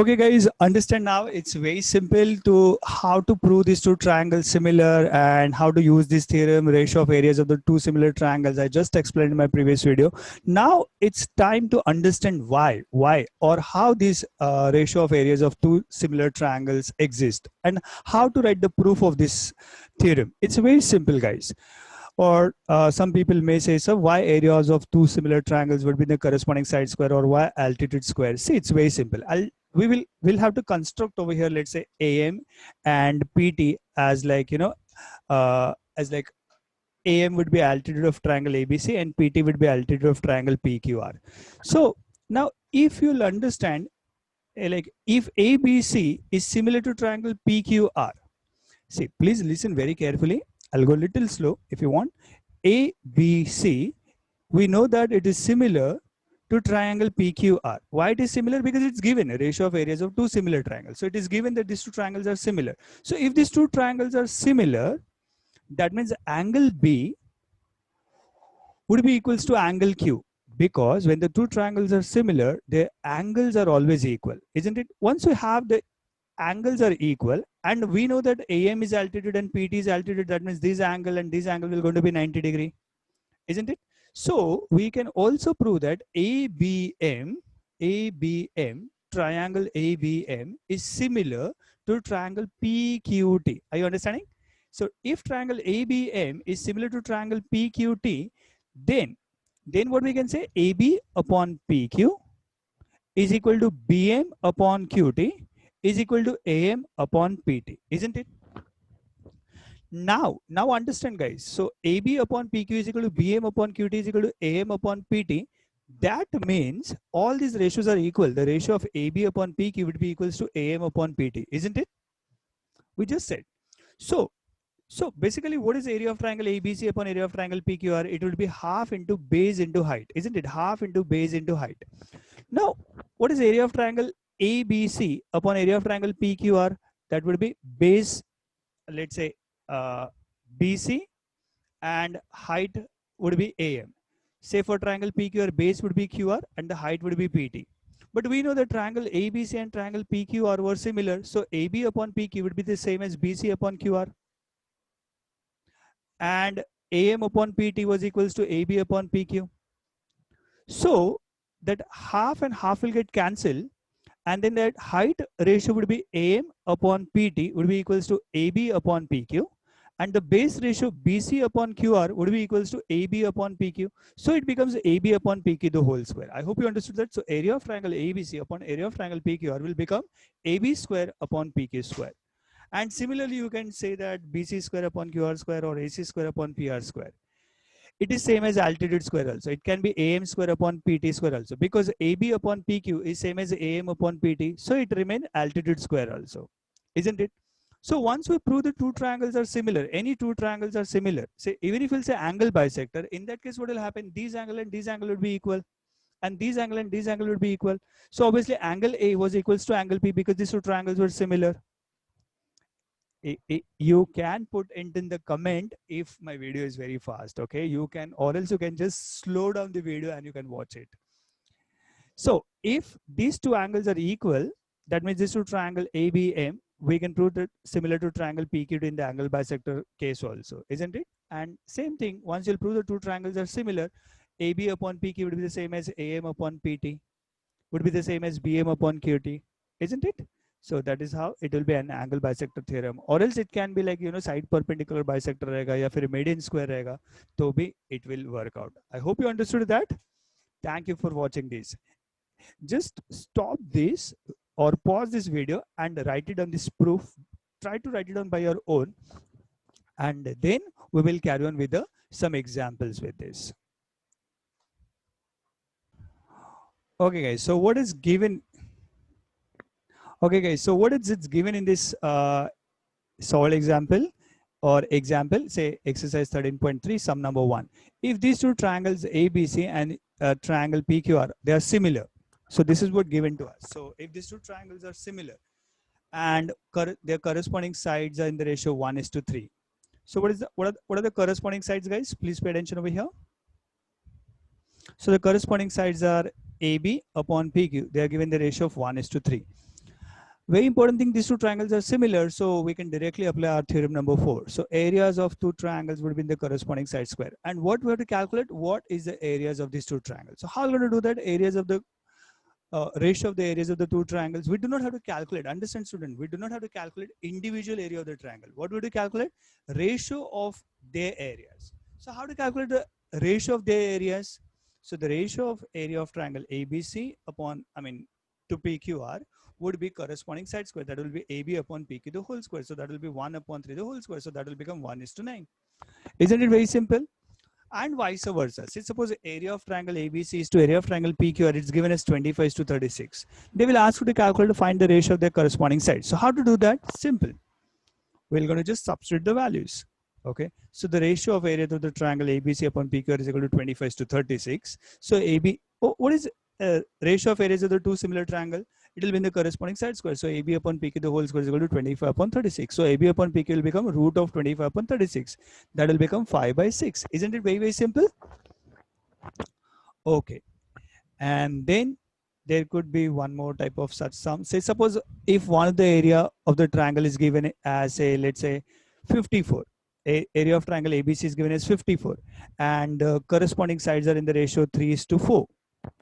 Okay, guys, understand now. It's very simple to how to prove these two triangles similar and how to use this theorem, ratio of areas of the two similar triangles. I just explained in my previous video. Now it's time to understand why, or how this ratio of areas of two similar triangles exist and how to write the proof of this theorem. It's very simple, guys. Or some people may say, so why areas of two similar triangles would be the corresponding side square, or why altitude square? See, it's very simple. We'll have to construct over here, let's say AM and PT as like, as like AM would be altitude of triangle ABC and PT would be altitude of triangle PQR. So now if you'll understand, like if ABC is similar to triangle PQR, see, please listen very carefully. I'll go a little slow if you want. ABC, we know that it is similar to triangle PQR. Why it is similar? Because it's given a ratio of areas of two similar triangles. So it is given that these two triangles are similar. So if these two triangles are similar, that means angle B would be equals to angle Q. Because when the two triangles are similar, their angles are always equal, isn't it? Once you have the angles are equal, and we know that AM is altitude and PT is altitude, that means this angle and this angle will going to be 90 degree, isn't it? So we can also prove that ABM triangle ABM is similar to triangle PQT. Are you understanding? So if triangle ABM is similar to triangle PQT, then what we can say, AB upon PQ is equal to BM upon QT is equal to AM upon PT, isn't it? Now understand, guys. So AB upon PQ is equal to BM upon QT is equal to AM upon PT. That means all these ratios are equal. The ratio of AB upon PQ would be equals to AM upon PT, isn't it? We just said. So basically, what is area of triangle ABC upon area of triangle PQR? It would be half into base into height, isn't it? Half into base into height. Now, what is area of triangle ABC upon area of triangle PQR? That would be base, let's say BC, and height would be AM. Say for triangle PQR, base would be QR and the height would be PT. But we know that triangle ABC and triangle PQR were similar. So AB upon PQ would be the same as BC upon QR. And AM upon PT was equals to AB upon PQ. So that half and half will get cancelled, and then that height ratio would be AM upon PT would be equals to AB upon PQ, and the base ratio BC upon QR would be equals to AB upon PQ. So it becomes AB upon PQ the whole square. I hope you understood that. So area of triangle ABC upon area of triangle PQR will become AB square upon PQ square. And similarly, you can say that BC square upon QR square or AC square upon PR square. It is same as altitude square also. It can be AM square upon PT square also, because AB upon PQ is same as AM upon PT. So it remains altitude square also, isn't it? So once we prove the two triangles are similar, any two triangles are similar, say even if we'll say angle bisector, in that case what will happen? These angle and these angle would be equal, and these angle and these angle would be equal. So obviously angle A was equals to angle P because these two triangles were similar. You can put it in the comment if my video is very fast, okay? You can, or else you can just slow down the video and you can watch it. So if these two angles are equal, that means this two triangle ABM, we can prove that similar to triangle PQ in the angle bisector case also, isn't it? And same thing, once you'll prove the two triangles are similar, AB upon PQ would be the same as AM upon PT, would be the same as BM upon QT, isn't it? So that is how it will be an angle bisector theorem. Or else it can be like, side perpendicular bisector रहेगा या फिर median square रहेगा, तो भी it will work out. I hope you understood that. Thank you for watching this. Just stop this or pause this video and write it on this proof. Try to write it down by your own, and then we will carry on with some examples with this. Okay, guys. So what is given? Okay, guys. So what is it given in this solved example or example? Say exercise 13.3, sum number 1. If these two triangles ABC and triangle PQR, they are similar. So this is what given to us. So if these two triangles are similar and their corresponding sides are in the ratio 1:3. So what are the corresponding sides, guys? Please pay attention over here. So the corresponding sides are AB upon PQ. They are given the ratio of 1:3. Very important thing, these two triangles are similar, so we can directly apply our theorem number 4. So areas of two triangles would be in the corresponding side square. And what we have to calculate, what is the areas of these two triangles? So how are we going to do that? Areas of the ratio of the areas of the two triangles. We do not have to calculate, understand student, we do not have to calculate individual area of the triangle. What would you calculate? Ratio of their areas. So how to calculate the ratio of their areas? So the ratio of area of triangle ABC upon, to PQR would be corresponding side square. That will be AB upon PQ the whole square. So that will be 1 upon 3 the whole square. So that will become 1:9. Isn't it very simple? And vice versa. Say suppose area of triangle ABC is to area of triangle PQR, it's given as 25:36. They will ask you to calculate to find the ratio of their corresponding sides. So how to do that? Simple. We're going to just substitute the values. Okay. So the ratio of area of the triangle ABC upon PQR is equal to 25:36. So what is ratio of areas of the two similar triangle? It will be in the corresponding side square. So AB upon PQ the whole square is equal to 25/36. So AB upon PQ will become root of 25/36. That will become 5/6. Isn't it very, very simple? Okay. And then there could be one more type of such sum. Say suppose if one of the area of the triangle is given as let's say 54. Area of triangle ABC is given as 54. And corresponding sides are in the ratio 3:4.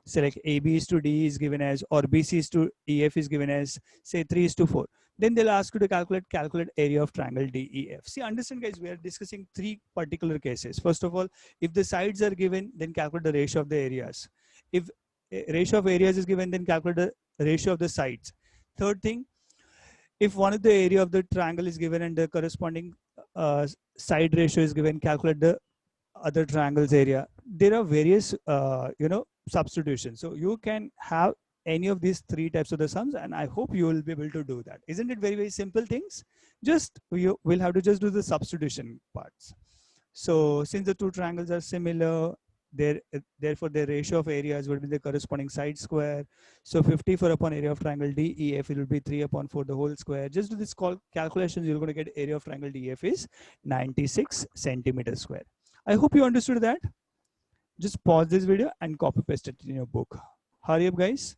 Say like AB is to D is given as, or BC is to EF is given as, say 3:4. Then they'll ask you to calculate area of triangle DEF. See, understand guys, we are discussing three particular cases. First of all, if the sides are given, then calculate the ratio of the areas. If ratio of areas is given, then calculate the ratio of the sides. Third thing, if one of the area of the triangle is given and the corresponding side ratio is given, calculate the other triangle's area. There are various substitutions. So you can have any of these three types of the sums, and I hope you will be able to do that. Isn't it very, very simple things? Just you will have to just do the substitution parts. So since the two triangles are similar, therefore their ratio of areas will be the corresponding side square. So 54 upon area of triangle DEF, it will be 3/4 the whole square. Just do this calculations, you're going to get area of triangle DEF is 96 centimeters square. I hope you understood that. Just pause this video and copy paste it in your book. Hurry up guys.